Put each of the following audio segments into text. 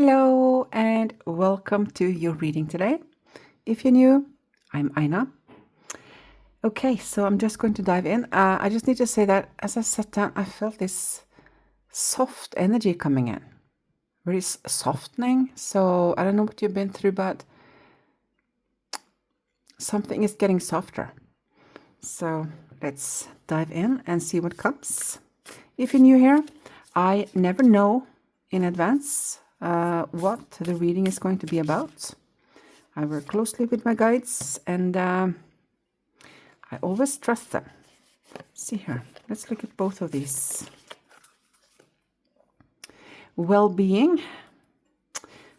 Hello and welcome to your reading today. If you're new, I'm Aina. Okay, so I'm just going to dive in. I just need to say that as I sat down, I felt this soft energy coming in. Very softening. So I don't know what you've been through, but something is getting softer. So let's dive in and see what comes. If you're new here, I never know in advance what the reading is going to be about. I work closely with my guides and I always trust them. See here, let's look at both of these. Well-being,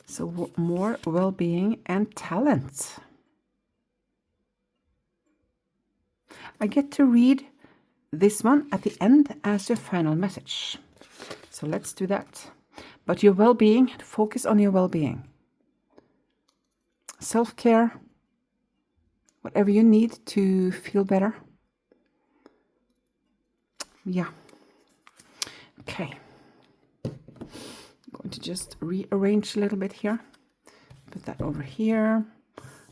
so more well-being and talent. I get to read this one at the end as your final message. So let's do that. But your well-being, focus on your well-being. Self-care, whatever you need to feel better. Yeah. Okay. I'm going to just rearrange a little bit here. Put that over here.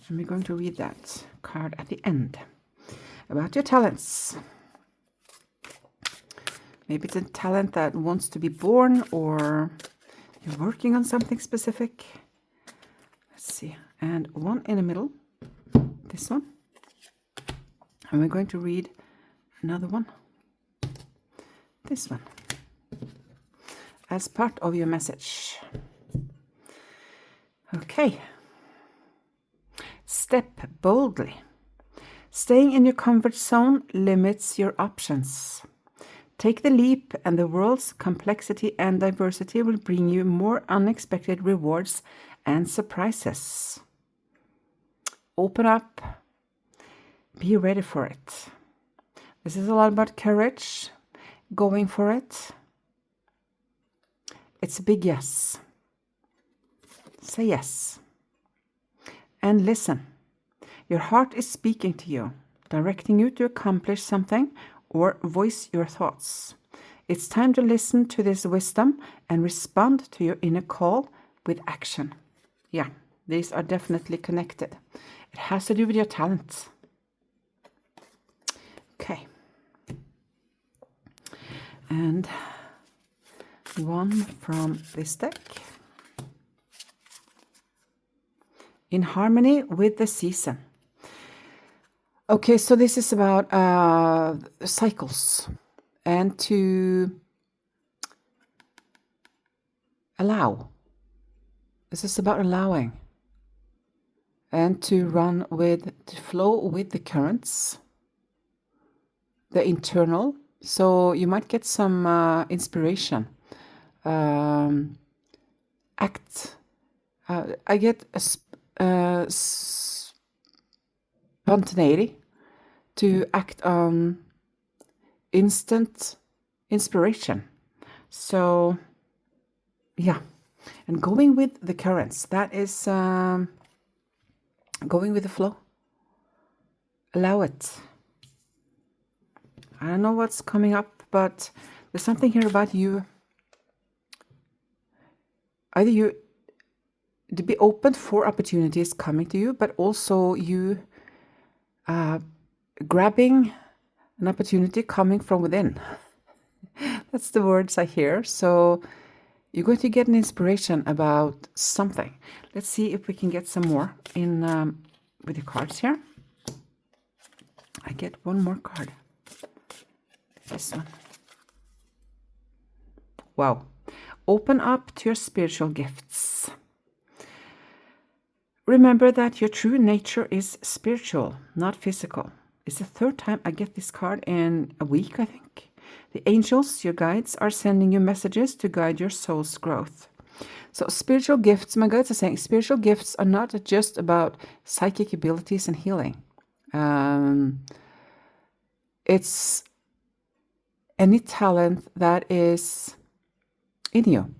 And we're going to read that card at the end. About your talents. Maybe it's a talent that wants to be born, or you're working on something specific. Let's see. And one in the middle. This one. And we're going to read another one. This one. As part of your message. Okay. Step boldly. Staying in your comfort zone limits your options. Take the leap, and the world's complexity and diversity will bring you more unexpected rewards and surprises. Open up. Be ready for it. This is a lot about courage, going for it. It's a big yes. Say yes. And listen. Your heart is speaking to you, directing you to accomplish something or voice your thoughts. It's time to listen to this wisdom and respond to your inner call with action. Yeah, these are definitely connected. It has to do with your talents. Okay. And one from this deck. In harmony with the season. Okay, so this is about cycles and to allow. This is about allowing and to flow with the currents, the internal. So you might get some inspiration. I get a spontaneity to act on instant inspiration. So, yeah. And going with the currents, that is going with the flow. Allow it. I don't know what's coming up, but there's something here about you. Either you to be open for opportunities coming to you, but also you grabbing an opportunity coming from within. That's the words I hear. So you're going to get an inspiration about something. Let's see if we can get some more in with the cards here. I get one more card. This one. Wow. Open up to your spiritual gifts. Remember that your true nature is spiritual, not physical. It's the third time I get this card in a week, I think. The angels, your guides, are sending you messages to guide your soul's growth. So spiritual gifts, my guides are saying, spiritual gifts are not just about psychic abilities and healing. It's any talent that is in you.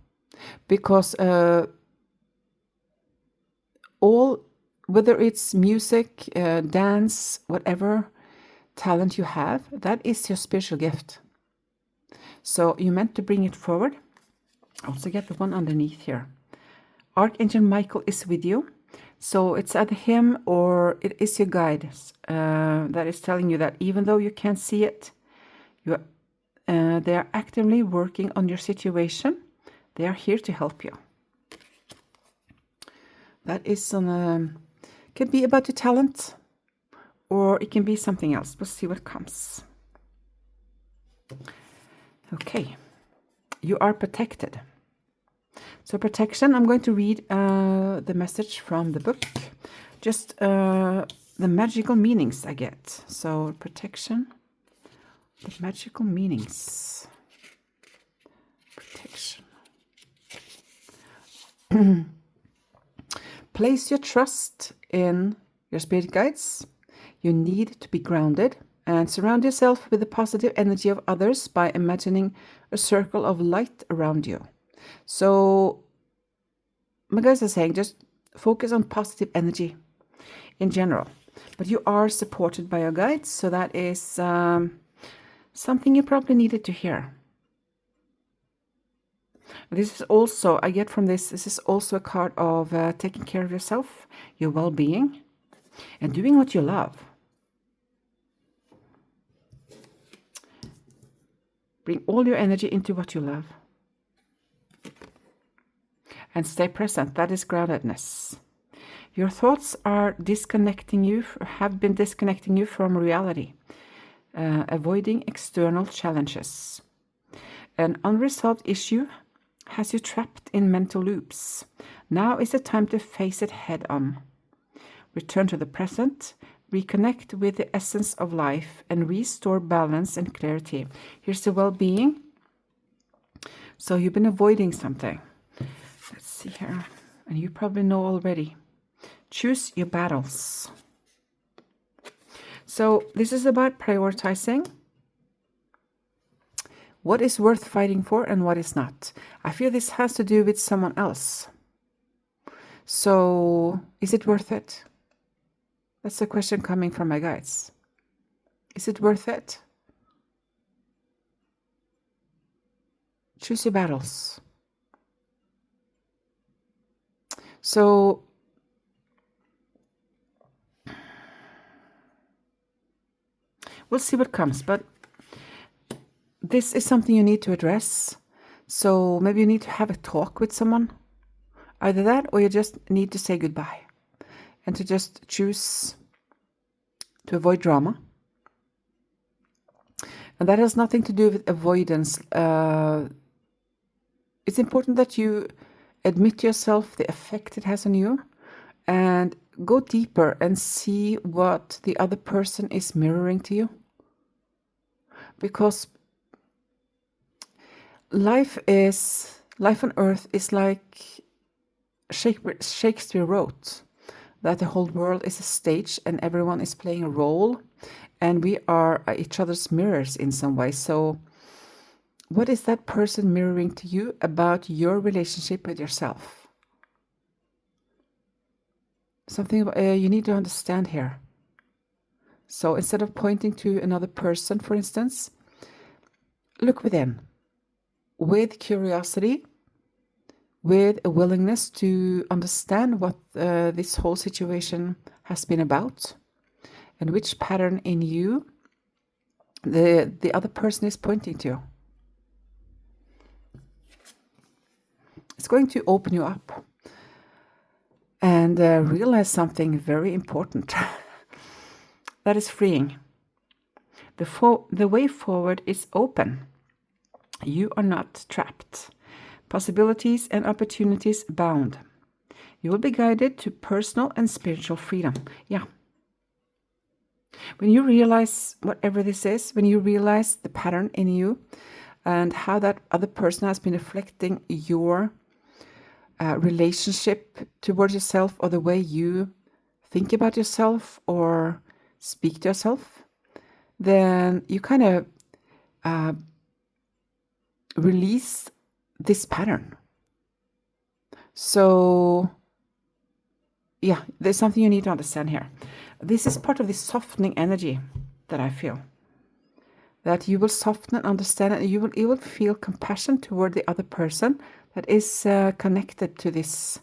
Because whether it's music, dance, whatever talent you have, that is your spiritual gift. So you're meant to bring it forward. Also get the one underneath here. Archangel Michael is with you. So it's either him or it is your guide that is telling you that even though you can't see it, they are actively working on your situation. They are here to help you. That is could be about your talent, or it can be something else. We'll see what comes. Okay, you are protected. So protection, I'm going to read the message from the book. Just the magical meanings I get. So protection, the magical meanings. Protection. Place your trust in your spirit guides. You need to be grounded and surround yourself with the positive energy of others by imagining a circle of light around you. So my guides are saying just focus on positive energy in general. But you are supported by your guides, so that is something you probably needed to hear. This is also, I get from this is also a card of taking care of yourself, your well-being, and doing what you love. Bring all your energy into what you love. And stay present. That is groundedness. Your thoughts are disconnecting you, have been disconnecting you from reality, avoiding external challenges. An unresolved issue has you trapped in mental loops. Now is the time to face it head on. Return to the present, reconnect with the essence of life, and restore balance and clarity. Here's the well-being. So you've been avoiding something. Let's see here. And you probably know already. Choose your battles. So this is about prioritizing what is worth fighting for and what is not. I feel this has to do with someone else. So is it worth it? That's the question coming from my guides. Is it worth it? Choose your battles. So we'll see what comes, but this is something you need to address. So maybe you need to have a talk with someone. Either that or you just need to say goodbye and to just choose to avoid drama. And that has nothing to do with avoidance. It's important that you admit to yourself the effect it has on you and go deeper and see what the other person is mirroring to you. Because life on earth is like Shakespeare wrote, that the whole world is a stage and everyone is playing a role and we are each other's mirrors in some way. So what is that person mirroring to you about your relationship with yourself? Something you need to understand here. So instead of pointing to another person, for instance, look within with curiosity, with a willingness to understand what this whole situation has been about and which pattern in you the other person is pointing to. It's going to open you up and realize something very important. That is freeing. The way forward is open. You are not trapped. Possibilities and opportunities abound. You will be guided to personal and spiritual freedom. Yeah. When you realize whatever this is, when you realize the pattern in you and how that other person has been reflecting your relationship towards yourself or the way you think about yourself or speak to yourself, then you kind of release this pattern. So yeah, there's something you need to understand here. This is part of the softening energy that I feel. That you will soften and understand it, and you will feel compassion toward the other person that is connected to this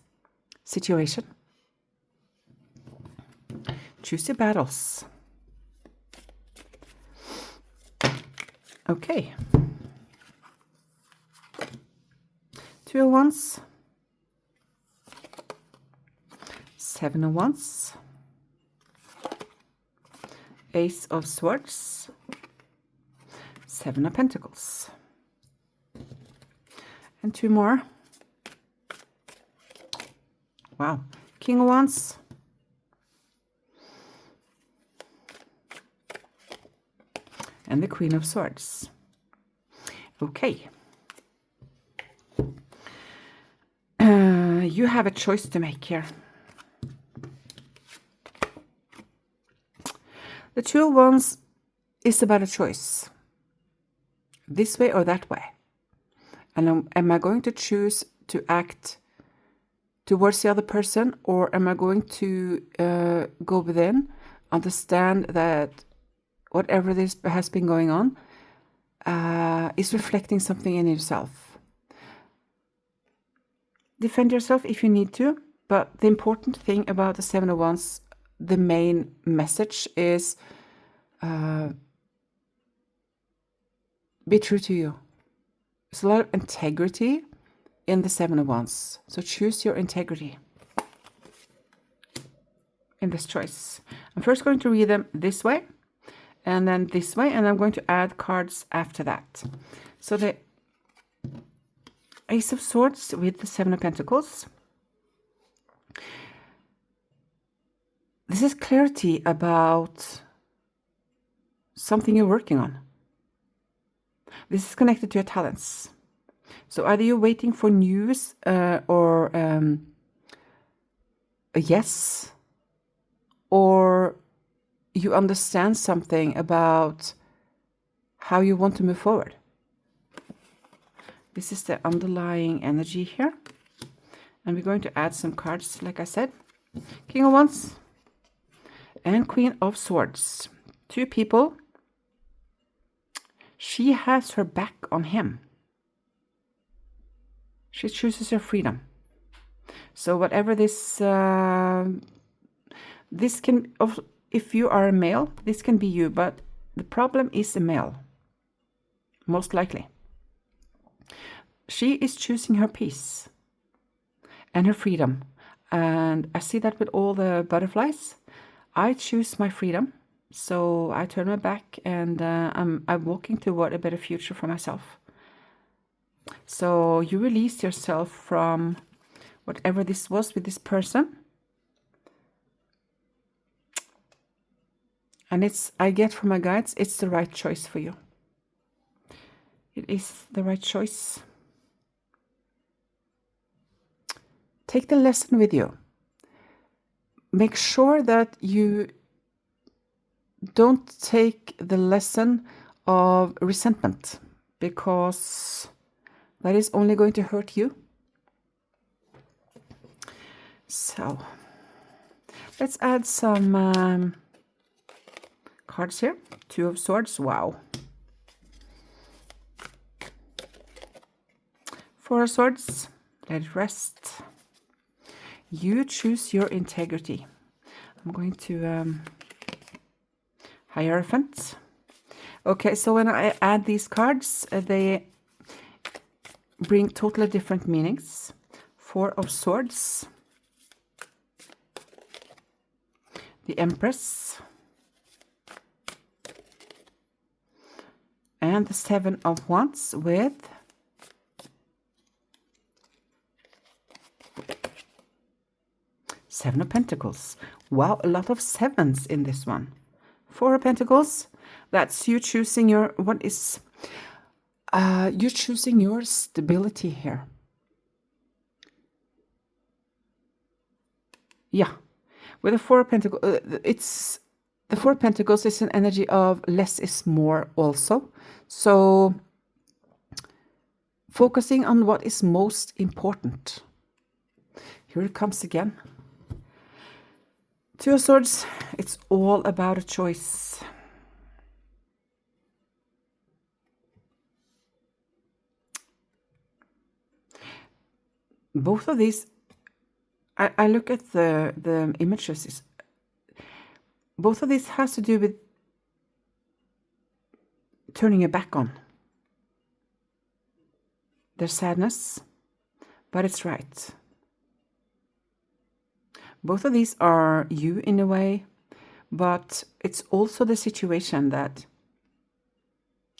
situation. Choose your battles. Okay. 2 of Wands. 7 of Wands. Ace of Swords. 7 of Pentacles. And 2 more. Wow. King of Wands. And the Queen of Swords. Okay. You have a choice to make here. The 2 of Wands is about a choice. This way or that way. And am I going to choose to act towards the other person, or am I going to go within, understand that whatever this has been going on is reflecting something in yourself? Defend yourself if you need to, but the important thing about the 7 of Wands, the main message is be true to you. There's a lot of integrity in the 7 of Wands. So choose your integrity in this choice. I'm first going to read them this way and then this way, and I'm going to add cards after that. So the Ace of Swords with the 7 of Pentacles. This is clarity about something you're working on. This is connected to your talents. So either you're waiting for news or a yes, or you understand something about how you want to move forward. This is the underlying energy here. And we're going to add some cards, like I said. King of Wands and Queen of Swords. 2 people. She has her back on him. She chooses her freedom. So whatever this, this can, if you are a male, this can be you, but the problem is a male, most likely. She is choosing her peace and her freedom. And I see that with all the butterflies. I choose my freedom. So I turn my back and I'm walking toward a better future for myself. So you release yourself from whatever this was with this person. And I get from my guides, it's the right choice for you. It is the right choice. Take the lesson with you. Make sure that you don't take the lesson of resentment, because that is only going to hurt you. So let's add some cards here. 2 of Swords. Wow. 4 of Swords. Let it rest. You choose your integrity. I'm going to Hierophant. Okay, so when I add these cards, they bring totally different meanings. 4 of Swords. The Empress. And the 7 of Wands with Seven of Pentacles. Wow, a lot of sevens in this one. 4 of Pentacles. That's you choosing your, what is, you're choosing your stability here. Yeah. With the 4 of Pentacles, the 4 of Pentacles is an energy of less is more also. So focusing on what is most important. Here it comes again. 2 of Swords, it's all about a choice. Both of these I look at the images. Both of these has to do with turning your back on. There's sadness, but it's right. Both of these are you in a way, but it's also the situation that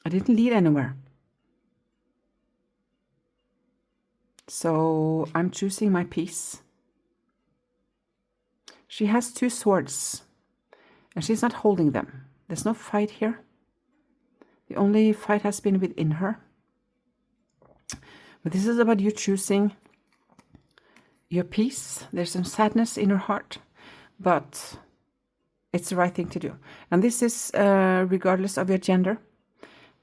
I didn't lead anywhere. So I'm choosing my peace. She has 2 swords, and she's not holding them. There's no fight here. The only fight has been within her. But this is about you choosing your peace. There's some sadness in her heart, but it's the right thing to do. And this is regardless of your gender.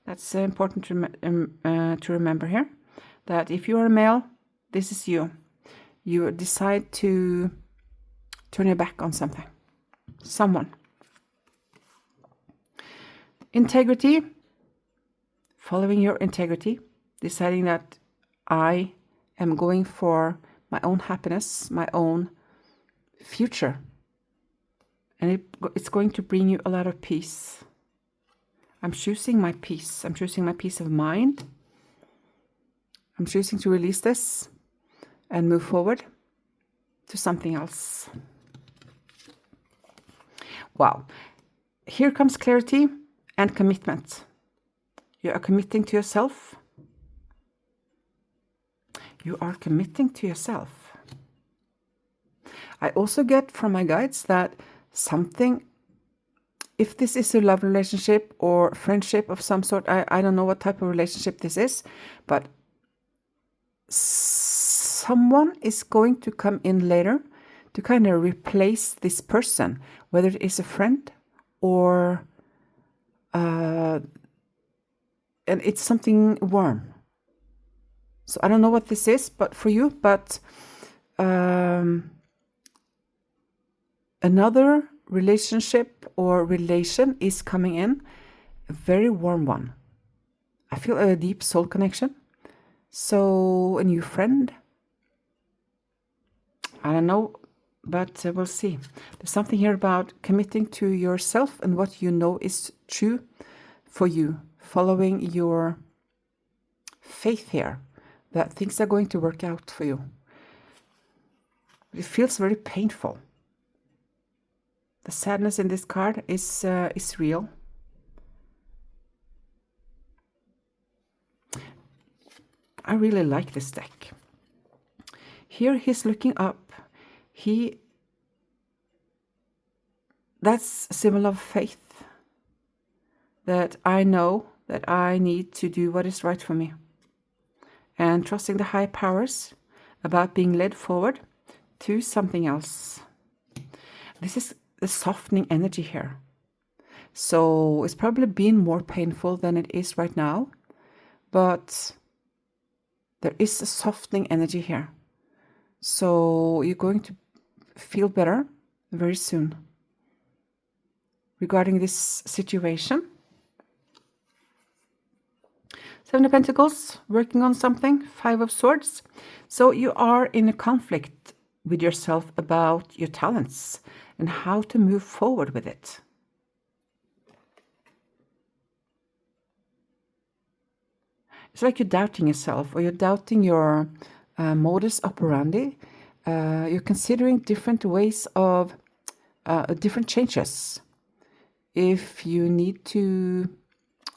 That's important to remember here, that if you are a male, this is you. You decide to turn your back on something, someone. Integrity, following your integrity, deciding that I am going for my own happiness, my own future. And it's going to bring you a lot of peace. I'm choosing my peace. I'm choosing my peace of mind. I'm choosing to release this and move forward to something else. Wow. Here comes clarity and commitment. You are committing to yourself. You are committing to yourself. I also get from my guides that something, if this is a love relationship or friendship of some sort, I don't know what type of relationship this is, but someone is going to come in later to kind of replace this person, whether it is a friend or and it's something warm. So I don't know what this is, but for you, but another relationship or relation is coming in, a very warm one. I feel a deep soul connection. So a new friend, I don't know, but we'll see. There's something here about committing to yourself and what you know is true for you, following your faith here, that things are going to work out for you. It feels very painful. The sadness in this card is real. I really like this deck. Here he's looking up. That's a symbol of faith. That I know that I need to do what is right for me. And trusting the high powers about being led forward to something else. This is the softening energy here. So it's probably been more painful than it is right now. But there is a softening energy here. So you're going to feel better very soon regarding this situation. 7 of Pentacles, working on something. 5 of Swords. So you are in a conflict with yourself about your talents and how to move forward with it. It's like you're doubting yourself, or you're doubting your modus operandi. You're considering different ways of different changes. If you need to,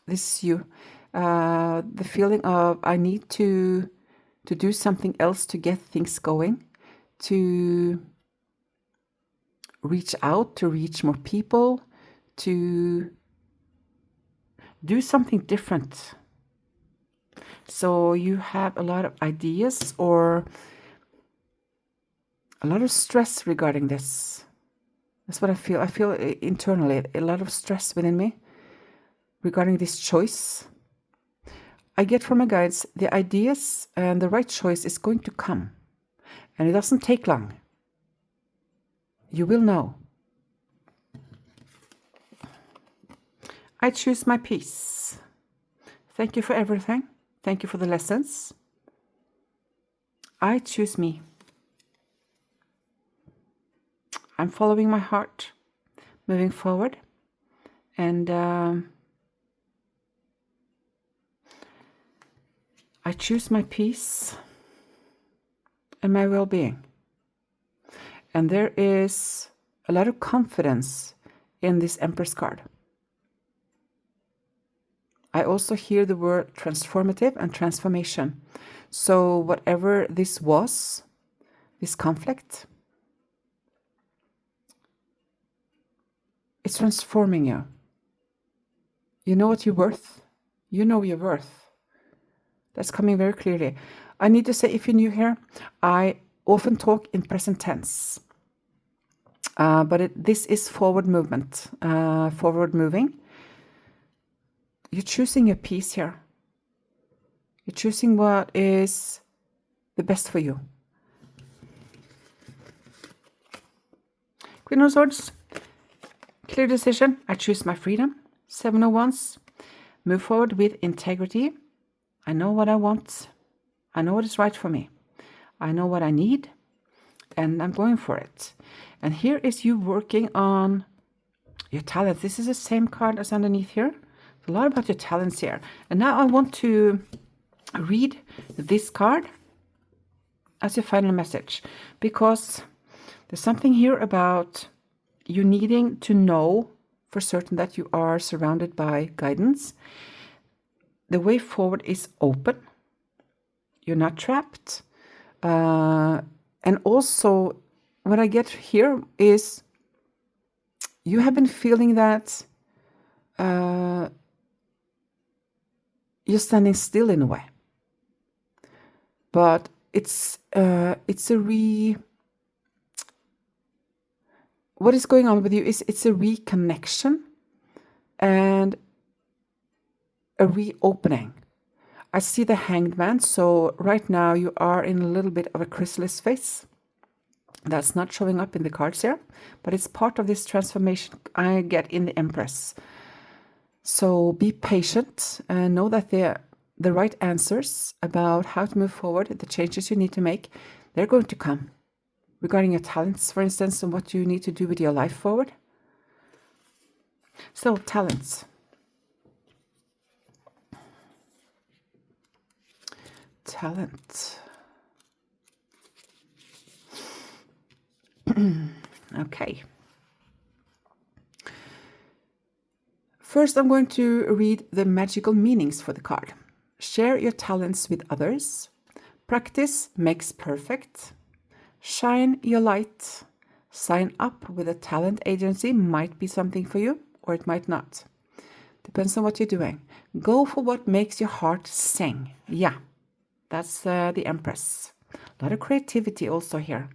this is you, the feeling of I need to do something else to get things going, to reach out, to reach more people, to do something different. So you have a lot of ideas or a lot of stress regarding this. That's what I feel. I feel internally a lot of stress within me regarding this choice. I get from my guides the ideas and the right choice is going to come. And it doesn't take long. You will know. I choose my peace. Thank you for everything. Thank you for the lessons. I choose me. I'm following my heart, moving forward, and I choose my peace and my well-being. And there is a lot of confidence in this Empress card. I also hear the word transformative and transformation. So whatever this was, this conflict, it's transforming you. You know what you're worth. You know your worth. That's coming very clearly. I need to say, if you're new here, I often talk in present tense. But this is forward movement, forward moving. You're choosing your peace here. You're choosing what is the best for you. Queen of Swords, clear decision. I choose my freedom. 7 of Wands, move forward with integrity. I know what I want. I know what is right for me. I know what I need, and I'm going for it. And here is you working on your talents. This is the same card as underneath here. A lot about your talents here. And now I want to read this card as your final message, because there's something here about you needing to know for certain that you are surrounded by guidance. The way forward is open. You're not trapped. And also what I get here is you have been feeling that you're standing still in a way. But it's a what is going on with you is it's a reconnection and a reopening. I see the Hanged Man, so right now you are in a little bit of a chrysalis phase. That's not showing up in the cards here, but it's part of this transformation I get in the Empress. So be patient and know that the right answers about how to move forward, the changes you need to make, they're going to come. Regarding your talents, for instance, and what you need to do with your life forward. So, talents. Talent. Okay. First, I'm going to read the magical meanings for the card. Share your talents with others. Practice makes perfect. Shine your light. Sign up with a talent agency might be something for you, or it might not. Depends on what you're doing. Go for what makes your heart sing. Yeah, that's the Empress. A lot of creativity also here.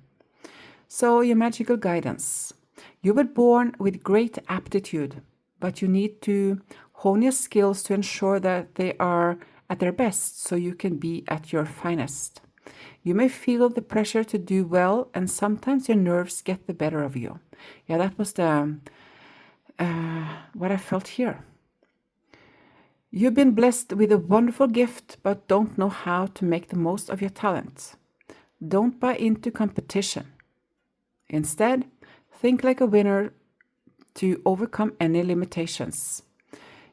So your magical guidance. You were born with great aptitude, but you need to hone your skills to ensure that they are at their best so you can be at your finest. You may feel the pressure to do well, and sometimes your nerves get the better of you. Yeah, that was what I felt here. You've been blessed with a wonderful gift, but don't know how to make the most of your talent. Don't buy into competition. Instead, think like a winner to overcome any limitations.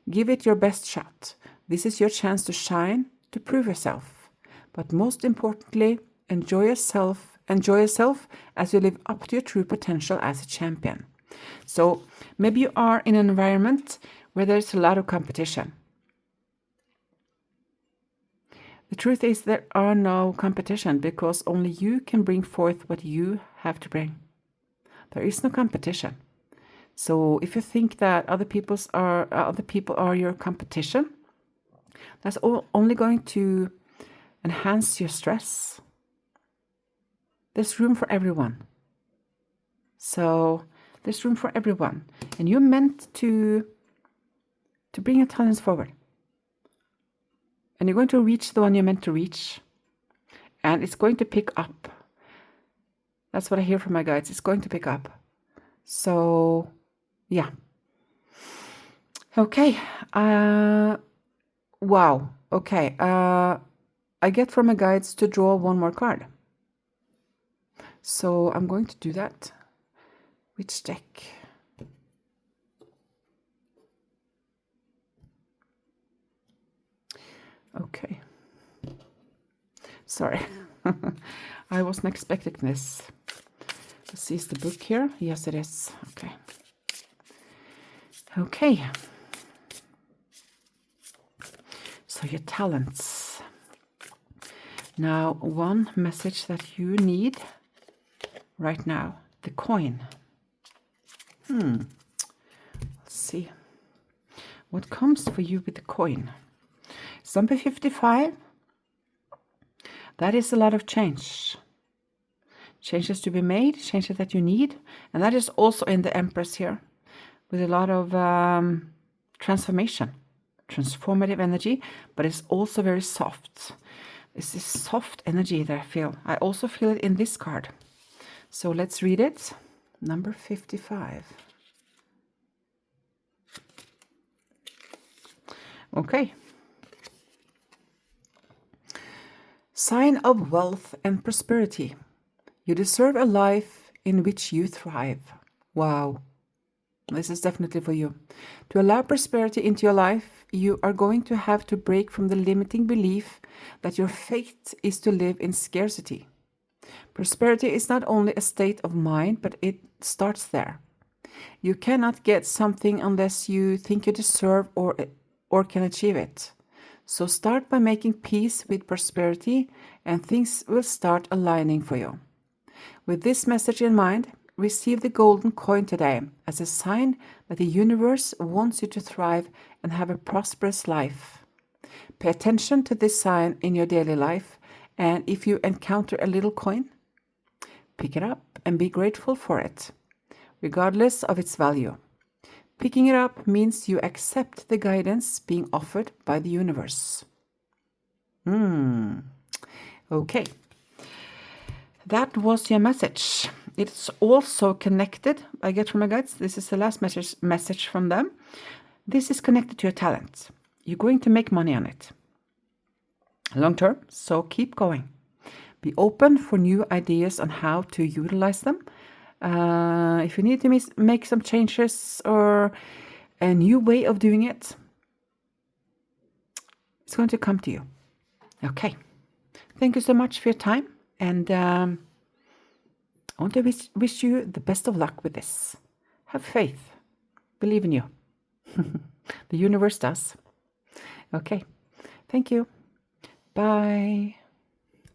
Give it your best shot. This is your chance to shine, to prove yourself. But most importantly, enjoy yourself as you live up to your true potential as a champion. So maybe you are in an environment where there's a lot of competition. The truth is there are no competition because only you can bring forth what you have to bring. There is no competition. So if you think that other people are your competition, that's only going to enhance your stress. There's room for everyone. So there's room for everyone. And you're meant to bring your talents forward. And you're going to reach the one you're meant to reach. And it's going to pick up. That's what I hear from my guides. It's going to pick up. So, yeah. Okay. Wow. Okay. I get from my guides to draw one more card. So I'm going to do that. Which deck? Okay. Sorry. I wasn't expecting this. Let's see, is the book here? Yes, it is. Okay. Okay. So your talents. Now, one message that you need right now. The coin. Let's see. What comes for you with the coin? It's number 55. That is a lot of change. Changes to be made, changes that you need. And that is also in the Empress here. With a lot of transformation. Transformative energy. But it's also very soft. It's this soft energy that I feel. I also feel it in this card. So let's read it. Number 55. Okay. Sign of wealth and prosperity. You deserve a life in which you thrive. Wow. This is definitely for you. To allow prosperity into your life, you are going to have to break from the limiting belief that your fate is to live in scarcity. Prosperity is not only a state of mind, but it starts there. You cannot get something unless you think you deserve or can achieve it. So start by making peace with prosperity, and things will start aligning for you. With this message in mind, receive the golden coin today as a sign that the universe wants you to thrive and have a prosperous life. Pay attention to this sign in your daily life, and if you encounter a little coin, pick it up and be grateful for it, regardless of its value. Picking it up means you accept the guidance being offered by the universe. Okay. That was your message. It's also connected, I get from my guides. This is the last message from them. This is connected to your talent. You're going to make money on it. Long term, so keep going. Be open for new ideas on how to utilize them. If you need to make some changes or a new way of doing it, it's going to come to you. Okay. Thank you so much for your time. And I want to wish you the best of luck with this. Have faith. Believe in you. The universe does. Okay. Thank you. Bye.